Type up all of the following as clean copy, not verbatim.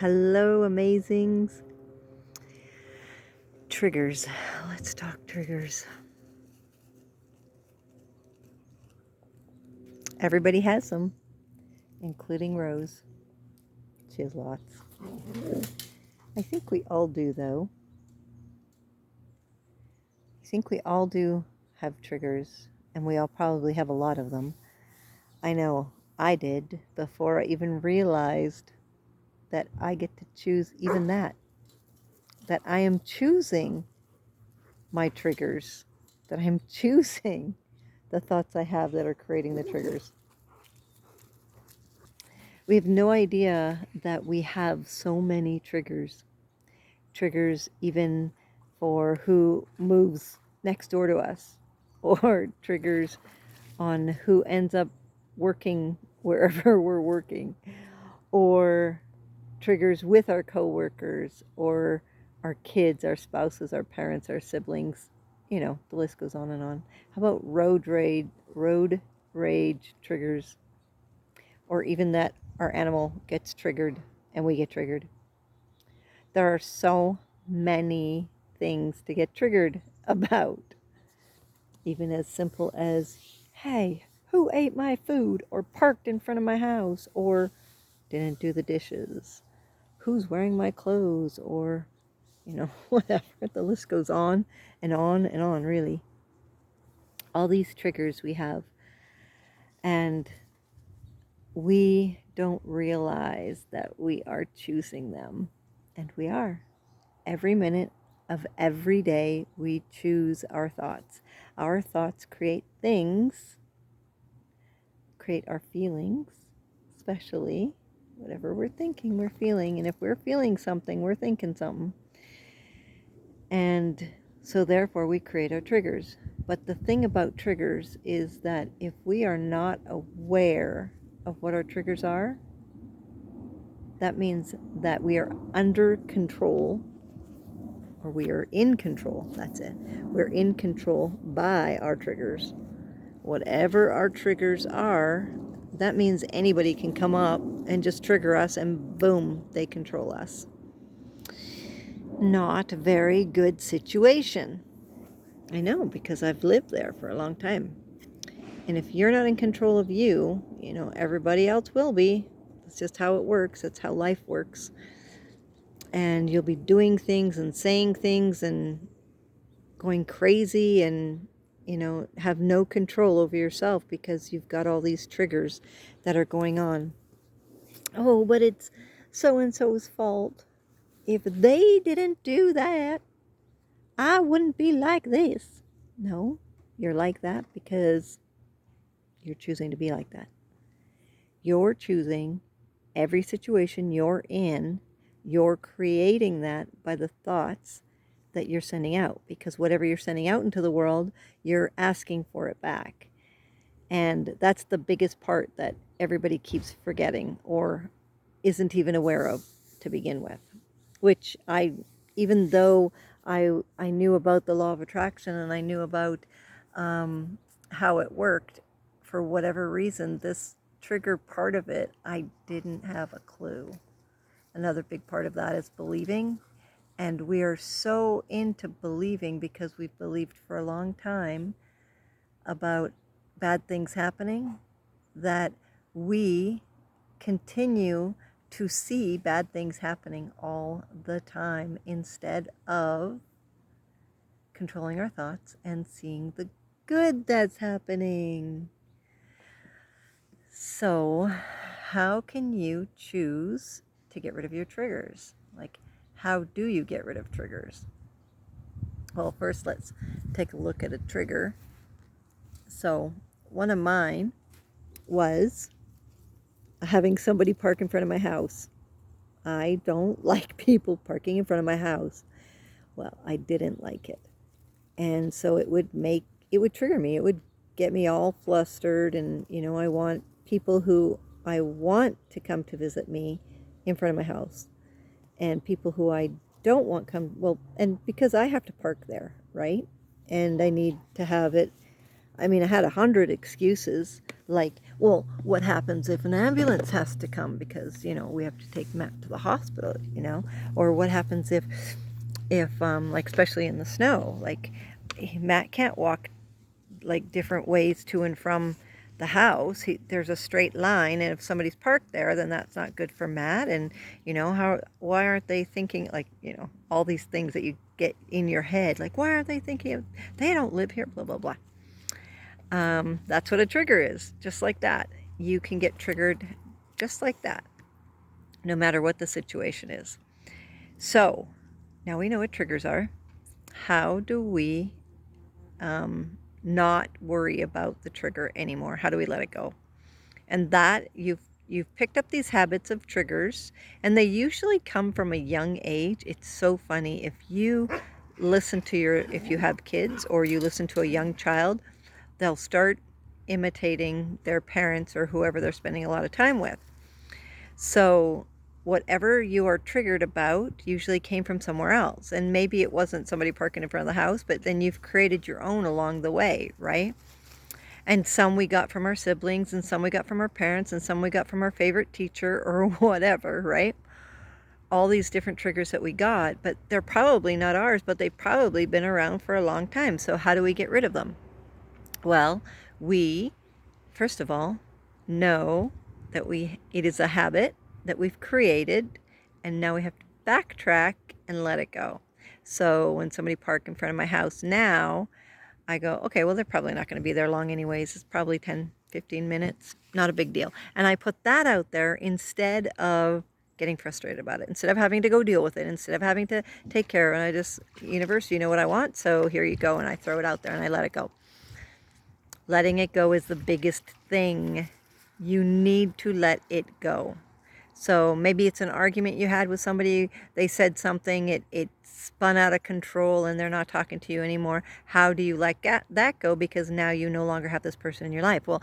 Hello, amazings. Triggers. Let's talk triggers. Everybody has them, including Rose. She has lots. I think we all do, though. I think we all do have triggers, and we all probably have a lot of them. I know I did before I even realized that I get to choose even that. That I am choosing my triggers. That I am choosing the thoughts I have that are creating the triggers. We have no idea that we have so many triggers. Triggers even for who moves next door to us, or triggers on who ends up working wherever we're working, or triggers with our coworkers, or our kids, our spouses, our parents, our siblings. The list goes on and on. How about road rage triggers, or even that our animal gets triggered and we get triggered? There are so many things to get triggered about. Even as simple as, hey, who ate my food, or parked in front of my house, or didn't do the dishes? Who's wearing my clothes, or, whatever. The list goes on and on and on, really. All these triggers we have. And we don't realize that we are choosing them. And we are. Every minute of every day, we choose our thoughts. Our thoughts create things, create our feelings, especially whatever we're thinking, we're feeling. And if we're feeling something, we're thinking something. And so, therefore, we create our triggers. But the thing about triggers is that if we are not aware of what our triggers are, that means that we are under control, or we are in control. That's it. We're in control by our triggers. Whatever our triggers are, that means anybody can come up and just trigger us, and boom, they control us. Not a very good situation. I know, because I've lived there for a long time. And if you're not in control of you, everybody else will be. That's just how it works. That's how life works. And you'll be doing things and saying things and going crazy, and have no control over yourself because you've got all these triggers that are going on. Oh, but it's so and so's fault. If they didn't do that, I wouldn't be like this. No, you're like that because you're choosing to be like that. You're choosing every situation you're in, you're creating that by the thoughts that you're sending out, because whatever you're sending out into the world, you're asking for it back. And that's the biggest part that everybody keeps forgetting or isn't even aware of to begin with. Which even though I knew about the law of attraction, and I knew about how it worked, for whatever reason, this trigger part of it, I didn't have a clue. Another big part of that is believing. And we are so into believing because we've believed for a long time about bad things happening, that we continue to see bad things happening all the time instead of controlling our thoughts and seeing the good that's happening. So, how can you choose to get rid of your triggers? Like, how do you get rid of triggers? Well, first, let's take a look at a trigger. So, one of mine was having somebody park in front of my house. I don't like people parking in front of my house. Well, I didn't like it. And so it would trigger me. It would get me all flustered. And, I want people who I want to come to visit me in front of my house. And people who I don't want come, well, and because I have to park there, right? And I need to have it. I mean, I had 100 excuses. Like, well, what happens if an ambulance has to come because, we have to take Matt to the hospital, or what happens if like, especially in the snow, like, Matt can't walk like different ways to and from the house. There's a straight line, and if somebody's parked there, then that's not good for Matt. And why aren't they thinking, like, all these things that you get in your head, like, why aren't they thinking of, they don't live here, blah blah blah. That's what a trigger is. Just like that, you can get triggered just like that, no matter what the situation is. So now we know what triggers are. How do we not worry about the trigger anymore? How do we let it go? And that you've picked up these habits of triggers, and they usually come from a young age. It's so funny. If you if you have kids or you listen to a young child, they'll start imitating their parents or whoever they're spending a lot of time with. So whatever you are triggered about usually came from somewhere else. And maybe it wasn't somebody parking in front of the house, but then you've created your own along the way, right? And some we got from our siblings, and some we got from our parents, and some we got from our favorite teacher or whatever, right? All these different triggers that we got, but they're probably not ours, but they've probably been around for a long time. So how do we get rid of them? Well, we, first of all, know that it is a habit that we've created, and now we have to backtrack and let it go. So when somebody parked in front of my house now, I go, okay, well, they're probably not going to be there long anyways. It's probably 10, 15 minutes. Not a big deal. And I put that out there instead of getting frustrated about it, instead of having to go deal with it, instead of having to take care of it. And I just, universe, you know what I want, so here you go. And I throw it out there and I let it go. Letting it go is the biggest thing. You need to let it go. So maybe it's an argument you had with somebody, they said something, it spun out of control and they're not talking to you anymore. How do you let that go? Because now you no longer have this person in your life. Well,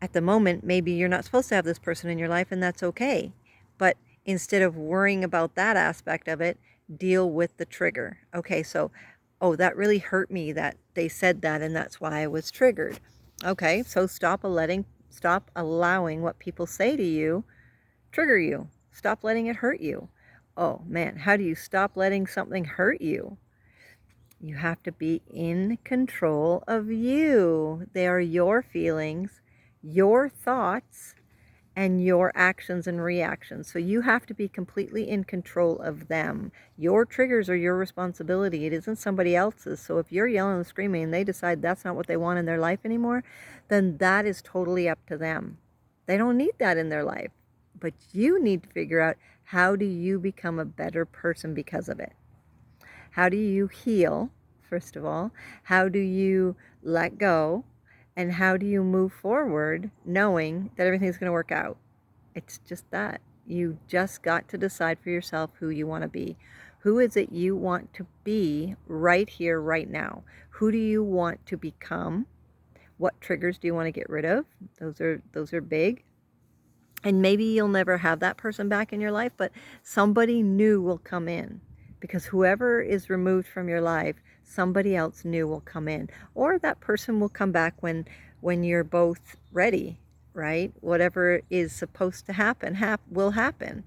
at the moment, maybe you're not supposed to have this person in your life, and that's okay. But instead of worrying about that aspect of it, deal with the trigger. Okay, so, oh, that really hurt me that they said that, and that's why I was triggered. Okay, so stop allowing what people say to you trigger you. Stop letting it hurt you. Oh man, how do you stop letting something hurt you? You have to be in control of you. They are your feelings, your thoughts, and your actions and reactions. So you have to be completely in control of them. Your triggers are your responsibility. It isn't somebody else's. So if you're yelling and screaming and they decide that's not what they want in their life anymore, then that is totally up to them. They don't need that in their life. But you need to figure out, how do you become a better person because of it? How do you heal, first of all? How do you let go? And how do you move forward knowing that everything's going to work out? It's just that. You just got to decide for yourself who you want to be. Who is it you want to be right here, right now? Who do you want to become? What triggers do you want to get rid of? Those are big. And maybe you'll never have that person back in your life, but somebody new will come in, because whoever is removed from your life, somebody else new will come in, or that person will come back when you're both ready, right? Whatever is supposed to happen will happen.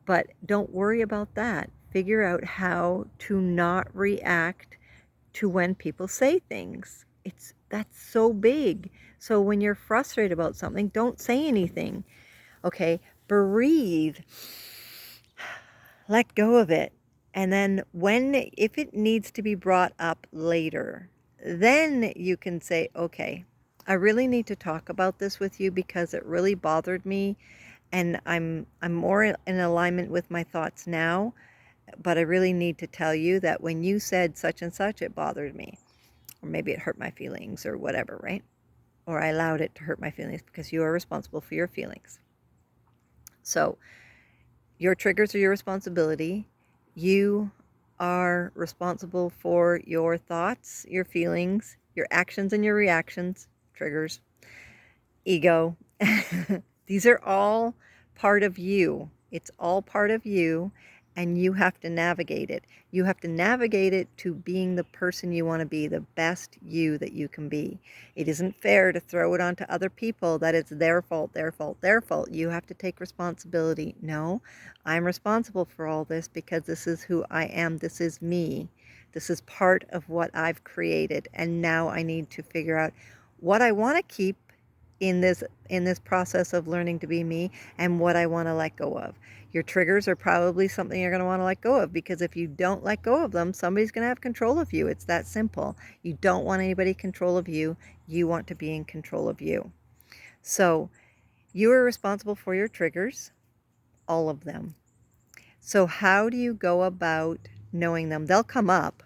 But don't worry about that. Figure out how to not react to when people say things. That's so big. So when you're frustrated about something, don't say anything. Okay, breathe, let go of it. And then if it needs to be brought up later, then you can say, okay, I really need to talk about this with you because it really bothered me, and I'm more in alignment with my thoughts now, but I really need to tell you that when you said such and such, it bothered me, or maybe it hurt my feelings or whatever, right? Or I allowed it to hurt my feelings, because you are responsible for your feelings. So your triggers are your responsibility. You are responsible for your thoughts, your feelings, your actions and your reactions, triggers, ego. These are all part of you. It's all part of you. and you have to navigate it. You have to navigate it to being the person you want to be, the best you that you can be. It isn't fair to throw it onto other people that it's their fault, their fault, their fault. You have to take responsibility. No, I'm responsible for all this because this is who I am. This is me. This is part of what I've created. And now I need to figure out what I want to keep in this process of learning to be me, and what I want to let go of. Your triggers are probably something you're going to want to let go of, because if you don't let go of them, somebody's going to have control of you. It's that simple. You don't want anybody control of you. You want to be in control of you. So you are responsible for your triggers, all of them. So how do you go about knowing them? They'll come up.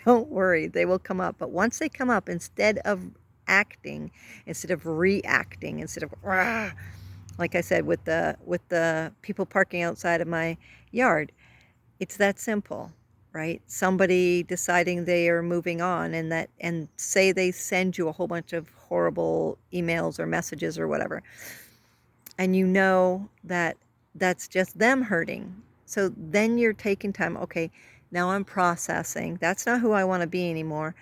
Don't worry, they will come up. But once they come up, instead of acting, instead of reacting, instead of rah, like I said with the people parking outside of my yard, it's that simple, right? Somebody deciding they are moving on, and say they send you a whole bunch of horrible emails or messages or whatever, and you know that that's just them hurting. So then you're taking time. Okay, now I'm processing. That's not who I want to be anymore.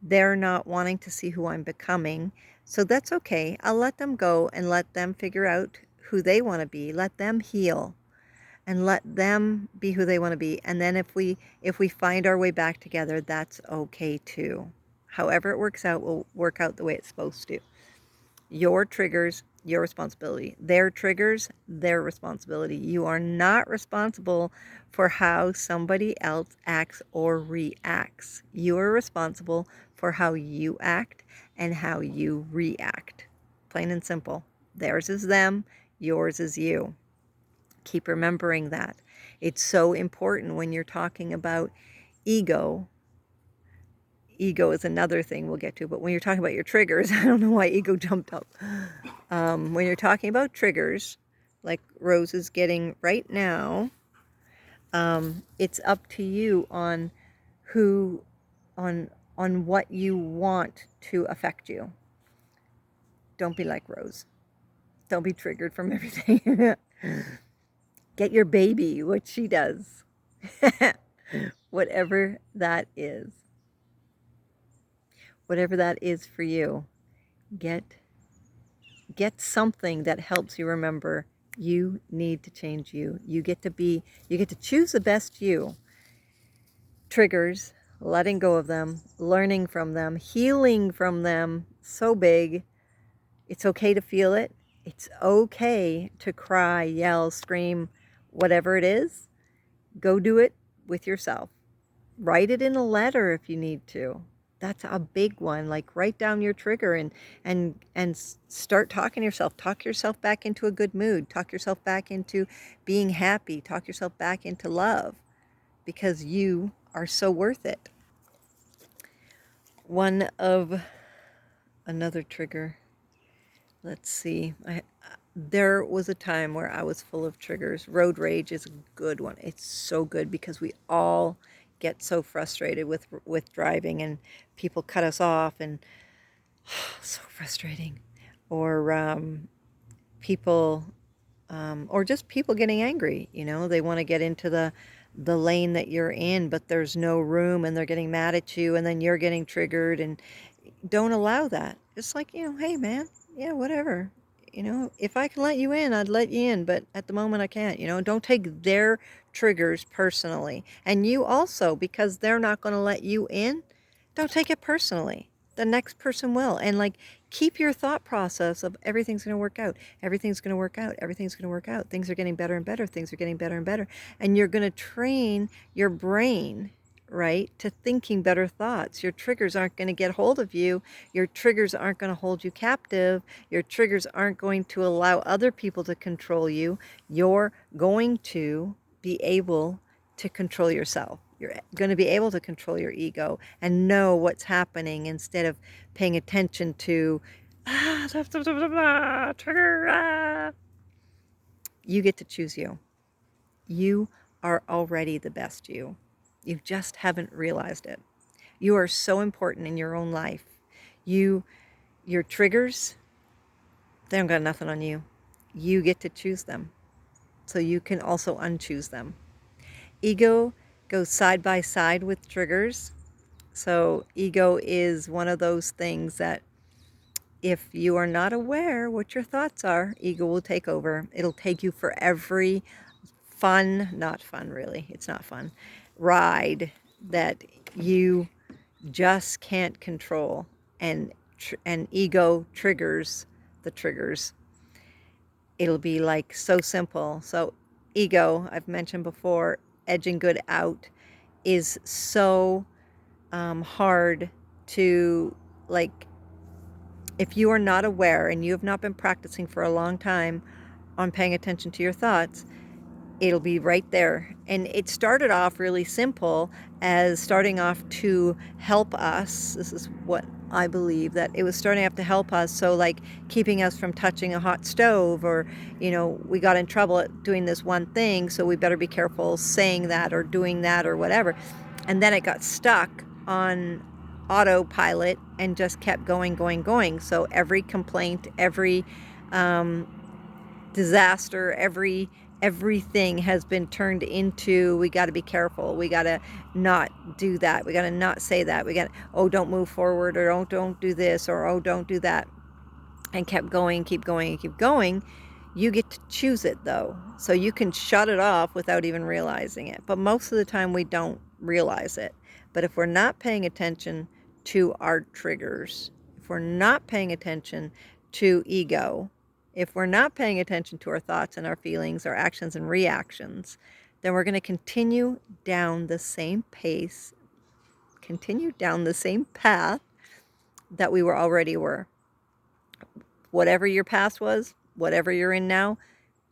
They're not wanting to see who I'm becoming. So that's okay. I'll let them go and let them figure out who they want to be. Let them heal and let them be who they want to be. And then if we find our way back together, that's okay too. However it works out will work out the way it's supposed to. Your triggers, your responsibility. Their triggers, their responsibility. You are not responsible for how somebody else acts or reacts. You are responsible for how you act and how you react. Plain and simple. Theirs is them, yours is you. Keep remembering that. It's so important when you're talking about ego. Ego is another thing we'll get to, but when you're talking about your triggers, I don't know why ego jumped up. When you're talking about triggers, like Rose is getting right now, it's up to you on what you want to affect you. Don't be like Rose. Don't be triggered from everything. Get your baby what she does. Whatever that is. Whatever that is for you, get something that helps you remember you need to change you. You get to choose the best you. Triggers, letting go of them, learning from them, healing from them, so big. It's okay to feel it. It's okay to cry, yell, scream, whatever it is. Go do it with yourself. Write it in a letter if you need to. That's a big one. Like, write down your trigger and start talking to yourself. Talk yourself back into a good mood. Talk yourself back into being happy. Talk yourself back into love, because you are so worth it. One of another trigger. Let's see. There was a time where I was full of triggers. Road rage is a good one. It's so good because we all get so frustrated with driving, and people cut us off, and so frustrating. Or people, or just people getting angry. They want to get into the lane that you're in, but there's no room, and they're getting mad at you, and then you're getting triggered. And don't allow that. It's like, hey man, yeah, whatever. If I can let you in, I'd let you in, but at the moment I can't. Don't take their triggers personally. And you also, because they're not going to let you in, don't take it personally. The next person will. And like, keep your thought process of everything's going to work out. Everything's going to work out. Everything's going to work out. Things are getting better and better. Things are getting better and better. And you're going to train your brain, right, to thinking better thoughts. Your triggers aren't going to get hold of you. Your triggers aren't going to hold you captive. Your triggers aren't going to allow other people to control you. You're going to be able to control yourself. You're going to be able to control your ego and know what's happening, instead of paying attention to trigger. You get to choose you. You are already the best you. You just haven't realized it. You are so important in your own life. Your triggers, they don't got nothing on you. You get to choose them. So you can also unchoose them. Ego goes side by side with triggers. So ego is one of those things that if you are not aware what your thoughts are, ego will take over. It'll take you for every not fun really, it's not fun, ride that you just can't control. And ego triggers the triggers. It'll be like so simple. So ego, I've mentioned before, edging good out is so hard to, like, if you are not aware and you have not been practicing for a long time on paying attention to your thoughts, it'll be right there. And it started off really simple as starting off to help us. This is what I believe, that it was starting off to help us. So like keeping us from touching a hot stove, or, you know, we got in trouble at doing this one thing, so we better be careful saying that or doing that or whatever. And then it got stuck on autopilot and just kept going, going, going. So every complaint, every disaster, everything has been turned into, we got to be careful, we got to not do that, we got to not say that, we got to, oh, don't move forward, or don't do this, or oh, don't do that, and kept going, keep going, keep going. You get to choose it though, so you can shut it off without even realizing it. But most of the time we don't realize it. But if we're not paying attention to our triggers, if we're not paying attention to ego, if we're not paying attention to our thoughts and our feelings, our actions and reactions, then we're going to continue down the same pace, continue down the same path that we already were. Whatever your past was, whatever you're in now,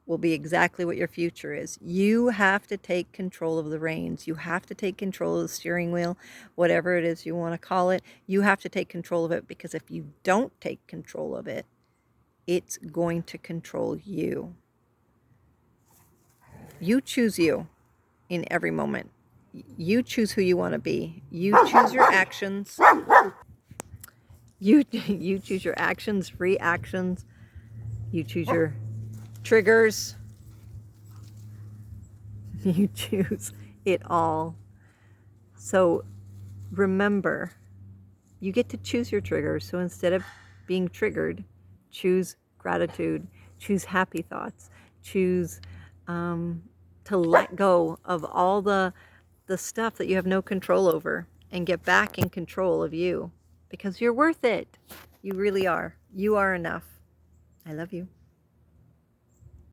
will be exactly what your future is. You have to take control of the reins. You have to take control of the steering wheel, whatever it is you want to call it. You have to take control of it, because if you don't take control of it, it's going to control you. You choose you in every moment. You choose who you want to be. You choose your actions. You choose your actions, reactions. You choose your triggers. You choose it all. So remember, you get to choose your triggers. So instead of being triggered, choose gratitude, choose happy thoughts, choose to let go of all the stuff that you have no control over, and get back in control of you, because you're worth it. You really are. You are enough. I love you.